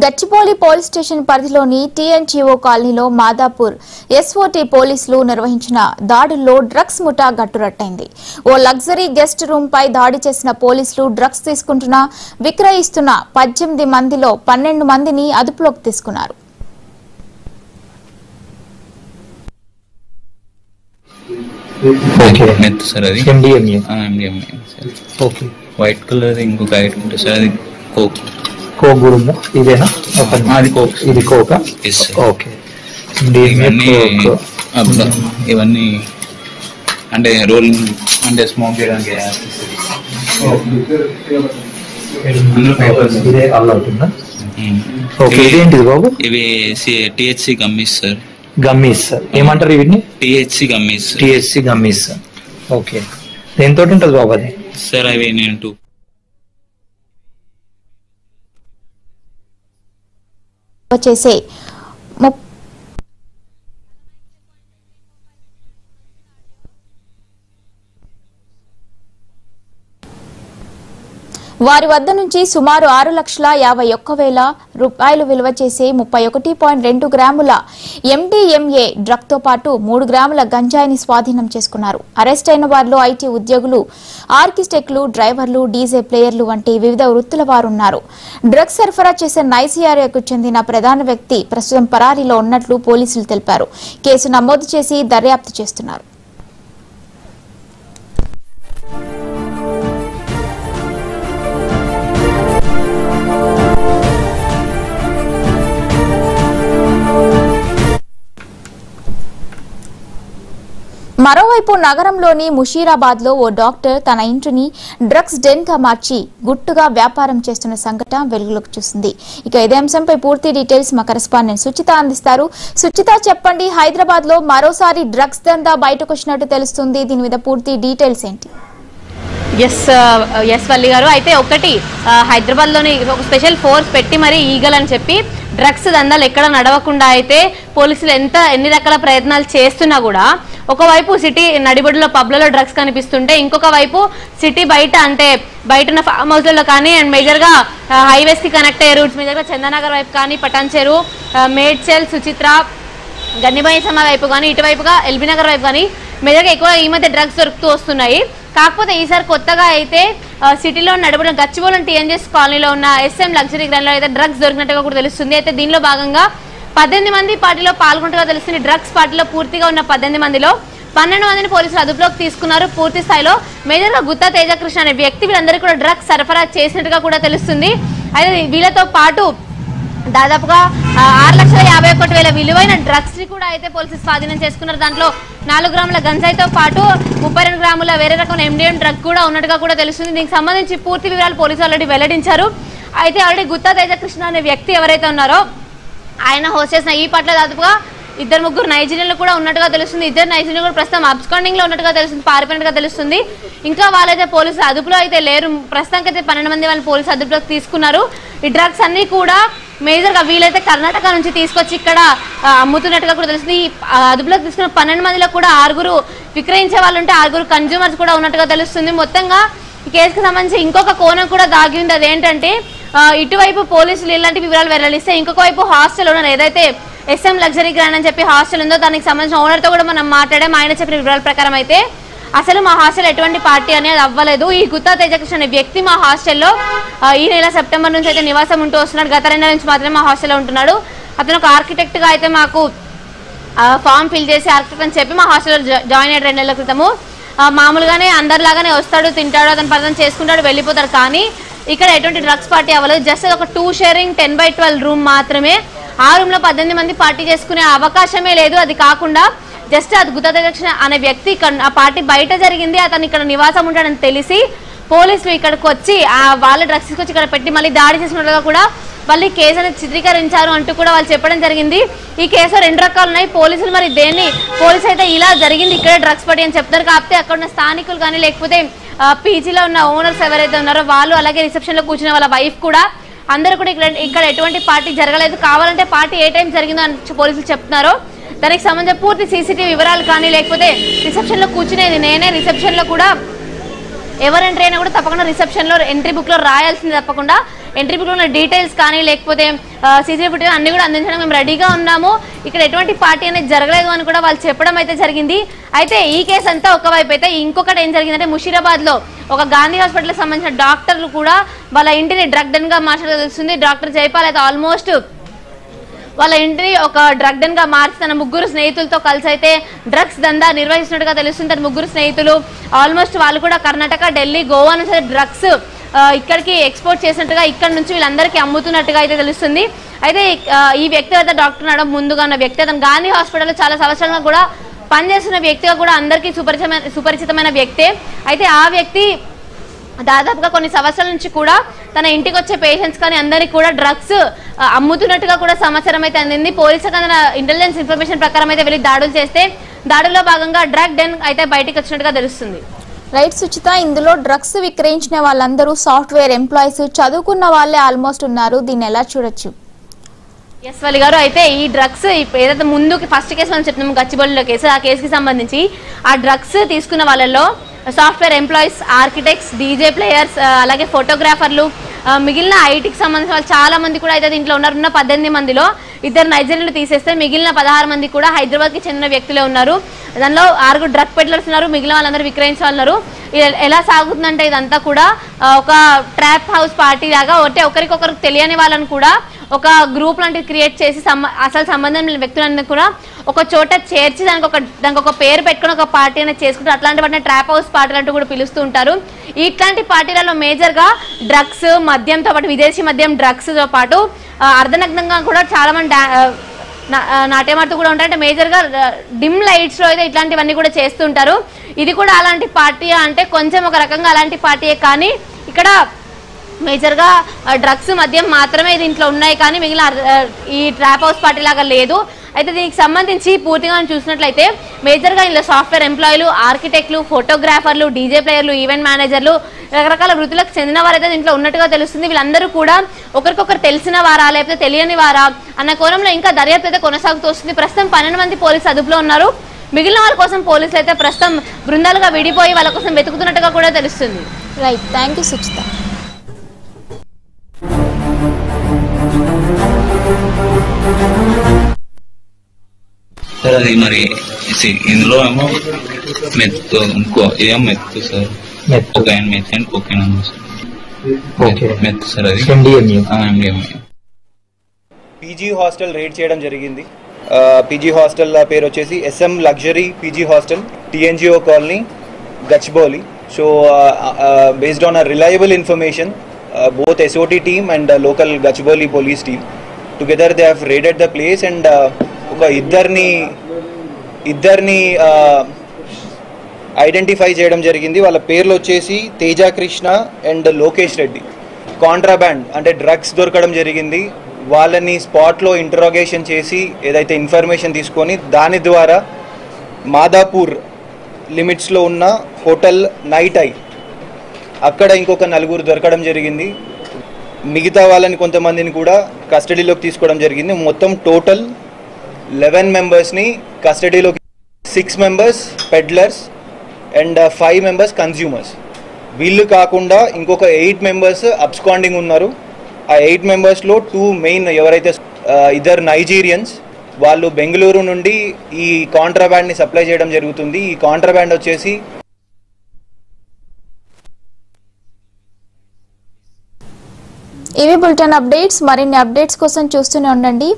Gachibowli police station పరిధిలోని TNGO కాలనీలో Madhapur SOT పోలీసులు నిర్వహించిన దాడుల్లో డ్రగ్స్ ముఠా గట్టురట్టైంది. ఓ లగ్జరీ గెస్ట్ రూమ్ పై దాడి చేసిన పోలీసులు డ్రగ్స్ తీసుకుంటున్న విక్రయిస్తున్న 18 మందిలో 12 మందిని అదుపులోకి తీసుకున్నారు. వైట్ కలర్ ఇంకొక ఐటమ్ ఉంటుంది సార్, అది కోక్. కోక్ కూడా ఉందా? ఇదేనా? అది కోక్. ఇది కోకా? ఓకే. ఇవన్నీ అంటే రోలింగ్ అంటే స్మోక్ చేయడానికి ఇదే అల్ అవుతుందా? ఓకే. ఇదేంటిది బాబు? ఇవి టిహెచ్సి గమ్మీస్ సార్. గమ్మీస్ ఏమంటారు వీటిని? THC gummies. THC gummies. Okay. దేంతో ఉంటుంది బాబు అది? సార్ అవి నేను చేసే వారి వద్ద నుంచి సుమారు 6,51,000 రూపాయలు విలువ చేసే 31.2 గ్రాముల ఎండీఎంఏ డ్రగ్ తో పాటు 3 గ్రాముల గంజాయిని స్వాధీనం చేసుకున్నారు. అరెస్ట్ అయిన వారిలో ఐటీ ఉద్యోగులు, ఆర్కిటెక్టులు, డ్రైవర్లు, డీజే ప్లేయర్లు వంటి వివిధ వృత్తుల వారున్నారు. డ్రగ్స్ సరఫరా చేసే నైజీరియాకు చెందిన ప్రధాన వ్యక్తి ప్రస్తుతం పరారీలో ఉన్నట్లు పోలీసులు తెలిపారు. కేసు నమోదు చేసి దర్యాప్తు చేస్తున్నారు. మరోవైపు నగరంలోని ముషీరాబాద్ లో ఓ డాక్టర్ తన ఇంటిని డ్రగ్స్ డెన్ గా మార్చి గుట్టుగా వ్యాపారం చేస్తున్న సంఘటన వెలుగులోకి చూసింది. ఇక ఇదే అంశంపై పూర్తి డీటెయిల్స్ మా కరెస్పాండెంట్ సుచిత అందిస్తారు. సుచిత, చెప్పండి, హైదరాబాద్ లో మరోసారి డ్రగ్స్ దందా బయటకు వచ్చినట్టు తెలుస్తుంది. దీని మీద పూర్తి డీటెయిల్స్ ఏంటి? ఎస్ వల్లి గారు, అయితే ఒకటి హైదరాబాద్ లోని ఒక స్పెషల్ ఫోర్స్ పెట్టి మరి ఈగల్ అని చెప్పి డ్రగ్స్ దందాలు ఎక్కడ నడవకుండా అయితే పోలీసులు ఎన్ని రకాల ప్రయత్నాలు చేస్తున్నా కూడా ఒకవైపు సిటీ నడిబడిలో పబ్లలో డ్రగ్స్ కనిపిస్తుంటే ఇంకొక వైపు సిటీ బయట అంటే బయట ఉన్న ఫామ్ హౌస్లలో కానీ అండ్ మేజర్గా హైవేస్ కి కనెక్ట్ అయ్యే రూట్స్ మేజర్గా చందనగర్ వైపు కానీ, పటాన్చెరు, మేడ్చల్, సుచిత్ర, గన్నిబాయిసమ్మ వైపు కానీ, ఇటువైపుగా ఎల్బీ నగర్ వైపు కానీ మేజర్గా ఎక్కువ ఈ మధ్య డ్రగ్స్ దొరుకుతూ వస్తున్నాయి. కాకపోతే ఈసారి కొత్తగా అయితే సిటీలో నడుపున గచ్చిబౌలి టీఎన్జీఎస్ కాలనీలో ఉన్న ఎస్ఎం లగ్జరీ గ్రాండ్లో అయితే డ్రగ్స్ దొరికినట్టుగా కూడా తెలుస్తుంది. అయితే దీనిలో భాగంగా 18 మంది పార్టీలో పాల్గొంటుగా తెలుస్తుంది. డ్రగ్స్ పార్టీలో పూర్తిగా ఉన్న 18 మందిలో 12 మందిని పోలీసులు అదుపులోకి తీసుకున్నారు. పూర్తి స్థాయిలో మేజర్గా గుత్తా తేజకృష్ణ అనే వ్యక్తి వీళ్ళందరికీ కూడా డ్రగ్స్ సరఫరా చేసినట్టుగా కూడా తెలుస్తుంది. అయితే వీళ్ళతో పాటు దాదాపుగా 6,51,000 విలువైన డ్రగ్స్ ని కూడా అయితే పోలీసులు స్వాధీనం చేసుకున్నారు. దాంట్లో 4 గ్రాముల గంజాయితో పాటు 32 గ్రాముల వేరే రకమైన ఎండిఎం డ్రగ్ కూడా ఉన్నట్టుగా కూడా తెలుస్తుంది. దీనికి సంబంధించి పూర్తి వివరాలు పోలీసులు ఆల్రెడీ వెల్లడించారు. అయితే ఆల్రెడీ గుత్తా తేజకృష్ణ అనే వ్యక్తి ఎవరైతే ఉన్నారో ఆయన హోస్ట్ చేసిన ఈ పట్ల దాదాపుగా 2-3 నైజీరియన్లు కూడా ఉన్నట్టుగా తెలుస్తుంది. 2 నైజీరియన్లు కూడా ప్రస్తుతం అబ్స్కాండింగ్ లో ఉన్నట్టుగా తెలుస్తుంది, పారిపోయినట్టుగా తెలుస్తుంది. ఇంకా వాళ్ళైతే పోలీసులు అదుపులో అయితే లేరు. ప్రస్తుతానికి అయితే 12 మంది వాళ్ళని పోలీసు అదుపులోకి తీసుకున్నారు. ఈ డ్రగ్స్ అన్ని కూడా మేజర్గా వీలైతే కర్ణాటక నుంచి తీసుకొచ్చి ఇక్కడ అమ్ముతున్నట్టుగా కూడా తెలుస్తుంది. ఈ అదుపులోకి తీసుకున్న 12 మందిలో కూడా 6 విక్రయించే వాళ్ళు ఉంటే 6 కన్జ్యూమర్స్ కూడా ఉన్నట్టుగా తెలుస్తుంది. మొత్తంగా ఈ కేసుకు సంబంధించి ఇంకొక కోణం కూడా దాగి ఉంది. అదేంటంటే ఇటువైపు పోలీసులు ఇలాంటి వివరాలు వెల్లడిస్తే ఇంకొక వైపు హాస్టల్ ఓనర్ ఏదైతే ఎస్ఎం లగ్జరీ గ్రాండ్ అని చెప్పి హాస్టల్ ఉందో దానికి సంబంధించిన ఓనర్తో కూడా మనం మాట్లాడాం. ఆయన చెప్పిన వివరాల ప్రకారం అయితే అసలు మా హాస్టల్ ఎటువంటి పార్టీ అనేది అవ్వలేదు. ఈ గుత్తా తేజకృష్ణ అనే వ్యక్తి మా హాస్టల్లో ఈ నెల సెప్టెంబర్ నుంచి అయితే నివాసం ఉంటూ వస్తున్నాడు. గత 2 నెలల నుంచి మాత్రమే మా హాస్టల్లో ఉంటున్నాడు. అతను ఒక ఆర్కిటెక్ట్గా అయితే మాకు ఫామ్ ఫిల్ చేసి ఆర్కిటెక్ట్ అని చెప్పి మా హాస్టల్లో జాయిన్ అయ్యాడు 2 నెలల క్రితము. మామూలుగానే అందరిలాగానే వస్తాడు, తింటాడు, అతను పదం చేసుకుంటాడు, వెళ్ళిపోతాడు. కానీ ఇక్కడ ఎటువంటి డ్రగ్స్ పార్టీ అవ్వలేదు. జస్ట్ ఒక 2 షేరింగ్ 10/12 రూమ్ మాత్రమే. ఆ రూమ్ లో 18 మంది పార్టీ చేసుకునే అవకాశమే లేదు. అది కాకుండా జస్ట్ అది గుత్తా తేజకృష్ణ అనే వ్యక్తి ఆ పార్టీ బయట జరిగింది, అతను ఇక్కడ నివాసం ఉంటాడని తెలిసి పోలీసులు ఇక్కడికి వచ్చి వాళ్ళ డ్రగ్స్ తీసుకొచ్చి ఇక్కడ పెట్టి మళ్ళీ దాడి చేసినట్టుగా కూడా మళ్ళీ కేసు అనేది చిత్రీకరించారు అంటూ కూడా వాళ్ళు చెప్పడం జరిగింది. ఈ కేసులో 2 రకాలు ఉన్నాయి. పోలీసులు మరి పోలీసు అయితే ఇలా జరిగింది ఇక్కడే డ్రగ్స్ పార్టీ అని చెప్తారు. కాకపోతే అక్కడ ఉన్న స్థానికులు కానీ లేకపోతే పీజీలో ఉన్న ఓనర్స్ ఎవరైతే ఉన్నారో వాళ్ళు, అలాగే రిసెప్షన్ లో కూర్చున్న వాళ్ళ వైఫ్ కూడా అందరూ కూడా ఇక్కడ ఎటువంటి పార్టీ జరగలేదు, కావాలంటే పార్టీ ఏ టైం జరిగిందో అని పోలీసులు చెప్తున్నారో దానికి సంబంధించిన పూర్తి సీసీటీవీ వివరాలు కానీ లేకపోతే రిసెప్షన్ లో కూర్చునేది నేనే, రిసెప్షన్ లో కూడా ఎవరు ఎంట్రీ అయినా కూడా తప్పకుండా రిసెప్షన్ లో ఎంట్రీ బుక్ లో రాయాల్సింది, తప్పకుండా ఎంట్రీ బుక్ లో ఉన్న డీటెయిల్స్ కానీ లేకపోతే సీసీటీవీ ఫుటేజ్ అన్ని కూడా అందించడం మేము రెడీగా ఉన్నాము, ఇక్కడ ఎటువంటి పార్టీ అనేది జరగలేదు అని కూడా వాళ్ళు చెప్పడం అయితే జరిగింది. అయితే ఈ కేసు అంతా ఒకవైపు అయితే ఇంకొకటి ఏం జరిగిందంటే ముషీరాబాద్ లో ఒక గాంధీ హాస్పిటల్ కి సంబంధించిన డాక్టర్లు కూడా వాళ్ళ ఇంటిని డ్రగ్ డెన్ గా మార్చడం తెలుస్తుంది. డాక్టర్ జైపాల్ అయితే ఆల్మోస్ట్ వాళ్ళ ఇంటిని ఒక డ్రగ్ డెన్ గా మార్చి తన ముగ్గురు స్నేహితులతో కలిసి అయితే డ్రగ్స్ దందా నిర్వహిస్తున్నట్టుగా తెలుస్తుంది. తన ముగ్గురు స్నేహితులు ఆల్మోస్ట్ వాళ్ళు కూడా కర్ణాటక, ఢిల్లీ, గోవా నుంచి డ్రగ్స్ ఇక్కడికి ఎక్స్పోర్ట్ చేసినట్టుగా ఇక్కడ నుంచి వీళ్ళందరికీ అమ్ముతున్నట్టుగా అయితే తెలుస్తుంది. అయితే ఈ వ్యక్తి అయితే డాక్టర్ నడడం ముందుగా ఉన్న వ్యక్తి, అతను గాంధీ హాస్పిటల్లో చాలా సంవత్సరాలుగా కూడా పనిచేస్తున్న వ్యక్తిగా కూడా అందరికీ సుపరిచితమైన వ్యక్తే. అయితే ఆ వ్యక్తి దాదాపుగా కొన్ని సంవత్సరాల నుంచి కూడా తన ఇంటికి వచ్చే పేషెంట్స్ కానీ అందరికీ కూడా డ్రగ్స్ అమ్ముతున్నట్టుగా కూడా సమాచారం అయితే అందింది. పోలీసులకు అందిన ఇంటెలిజెన్స్ ఇన్ఫర్మేషన్ ప్రకారం అయితే వెళ్ళి దాడులు చేస్తే దాడుల్లో భాగంగా డ్రగ్ డెన్ అయితే బయటకు వచ్చినట్టుగా తెలుస్తుంది. రైట్ సుచిత, ఇందులో డ్రగ్స్ విక్రయించిన వాళ్ళందరూ సాఫ్ట్వేర్ ఎంప్లాయీస్, చదువుకున్న వాళ్ళే ఆల్మోస్ట్ ఉన్నారు. దీన్ని ఎలా చూడొచ్చు? ఎస్ వలి గారు, అయితే ఈ డ్రగ్స్ ఏదైతే ముందుకి ఫస్ట్ కేసు మనం చెప్తున్నాము గచ్చిబౌలిలో కేసు, ఆ కేసుకి సంబంధించి ఆ డ్రగ్స్ తీసుకున్న వాళ్ళలో software employees, architects, DJ players, అలాగే ఫోటోగ్రాఫర్లు, మిగిలిన ఐటీకి సంబంధించిన వాళ్ళు చాలా మంది కూడా అయితే దీంట్లో ఉన్నారు. 18 మందిలో 2 నైజీరియన్లు తీసేస్తే మిగిలిన 16 మంది కూడా హైదరాబాద్కి చెందిన వ్యక్తులే ఉన్నారు. దానిలో 6 డ్రగ్ పెడ్లర్స్ ఉన్నారు, మిగిలిన వాళ్ళందరూ విక్రయించే వాళ్ళు ఉన్నారు. ఎలా సాగుతుందంటే ఇదంతా కూడా ఒక ట్రాప్ హౌస్ పార్టీ లాగా, ఒకరికొకరు తెలియని వాళ్ళని కూడా ఒక గ్రూప్ లాంటివి క్రియేట్ చేసి అసలు సంబంధం లేని వ్యక్తులన్నీ కూడా ఒక చోట చేర్చి దానికి ఒక పేరు పెట్టుకుని ఒక పార్టీ అనేది చేసుకుంటారు. అట్లాంటి వాటిని ట్రాప్ హౌస్ పార్టీలు అంటూ కూడా పిలుస్తూ ఉంటారు. ఇట్లాంటి పార్టీలలో మేజర్గా డ్రగ్స్, మద్యంతో పాటు విదేశీ మద్యం, డ్రగ్స్తో పాటు అర్ధనగ్నంగా కూడా చాలా మంది నాట్యమాడుతూ కూడా ఉంటారు. అంటే మేజర్గా డిమ్ లైట్స్లో అయితే ఇట్లాంటివన్నీ కూడా చేస్తుంటారు. ఇది కూడా అలాంటి పార్టీ అంటే కొంచెం ఒక రకంగా అలాంటి పార్టీయే, కానీ ఇక్కడ మేజర్గా డ్రగ్స్, మద్యం మాత్రమే దీంట్లో ఉన్నాయి, కానీ మిగిలిన ఈ ట్రాప్ హౌస్ పార్టీ లాగా లేదు. అయితే దీనికి సంబంధించి పూర్తిగా చూసినట్లయితే మేజర్గా ఇందులో సాఫ్ట్వేర్ ఎంప్లాయీలు, ఆర్కిటెక్ట్లు, ఫోటోగ్రాఫర్లు, డీజే ప్లేయర్లు, ఈవెంట్ మేనేజర్లు, రకరకాల వృత్తులకు చెందిన వారైతే దీంట్లో ఉన్నట్టుగా తెలుస్తుంది. వీళ్ళందరూ కూడా ఒకరికొకరు తెలిసిన వారా లేకపోతే తెలియని వారా అన్న కోణంలో ఇంకా దర్యాప్తు అయితే కొనసాగుతూ వస్తుంది. ప్రస్తుతం 12 మంది పోలీసు అదుపులో ఉన్నారు. మిగిలిన వాళ్ళ కోసం పోలీసులు అయితే ప్రస్తుతం బృందాలుగా విడిపోయి వాళ్ళ కోసం వెతుకుతున్నట్టుగా కూడా తెలుస్తుంది. Right, thank you Suchitha. Sir అది మరి ఇందులో ఏమో మెత్తు, ఇంకో ఏం మెత్తు సార్, కొకైన్, మెథైన్, కోకైన్ అన్నా సార్. మెత్తు సార్ అది MDMA. పీజీ హాస్టల్ రైడ్ చేయడం జరిగింది. పీజీ హాస్టల్ పేరు వచ్చేసి SM luxury PG hostel, TNGO colony, Gachibowli. So based on a reliable information, both SOT team and local Gachibowli police team together they have raided the place and ఒక ఇద్దరిని identify చేయడం జరిగింది. వాళ్ళ పేర్లు వచ్చేసి తేజ కృష్ణ అండ్ లోకేష్ రెడ్డి. కాంట్రాబ్యాండ్ అంటే డ్రగ్స్ దొరకడం జరిగింది. వాళ్ళని స్పాట్లో ఇంటరాగేషన్ చేసి ఏదైతే ఇన్ఫర్మేషన్ తీసుకొని దాని ద్వారా మాదాపూర్ లిమిట్స్లో ఉన్న హోటల్ నైట్ ఐ అక్కడ ఇంకొక 4 దొరకడం జరిగింది. మిగతా వాళ్ళని కొంతమందిని కూడా కస్టడీలోకి తీసుకోవడం జరిగింది. మొత్తం టోటల్ 11 మెంబర్స్ని కస్టడీలోకి, 6 members peddlers and 5 members consumers. వీళ్ళు కాకుండా ఇంకొక 8 మెంబర్స్ అబ్స్కాండింగ్ ఉన్నారు. ఆ 8 మెంబర్స్లో 2 మెయిన్ ఎవరైతే 2 నైజీరియన్స్, వాళ్ళు బెంగళూరు నుండి ఈ కాంట్రాబ్యాండ్ని సప్లై చేయడం జరుగుతుంది. ఈ కాంట్రాబ్యాండ్ వచ్చేసి ఇవి బులెటిన్ అప్డేట్స్. మరిన్ని అప్డేట్స్ కోసం చూస్తూనే ఉండండి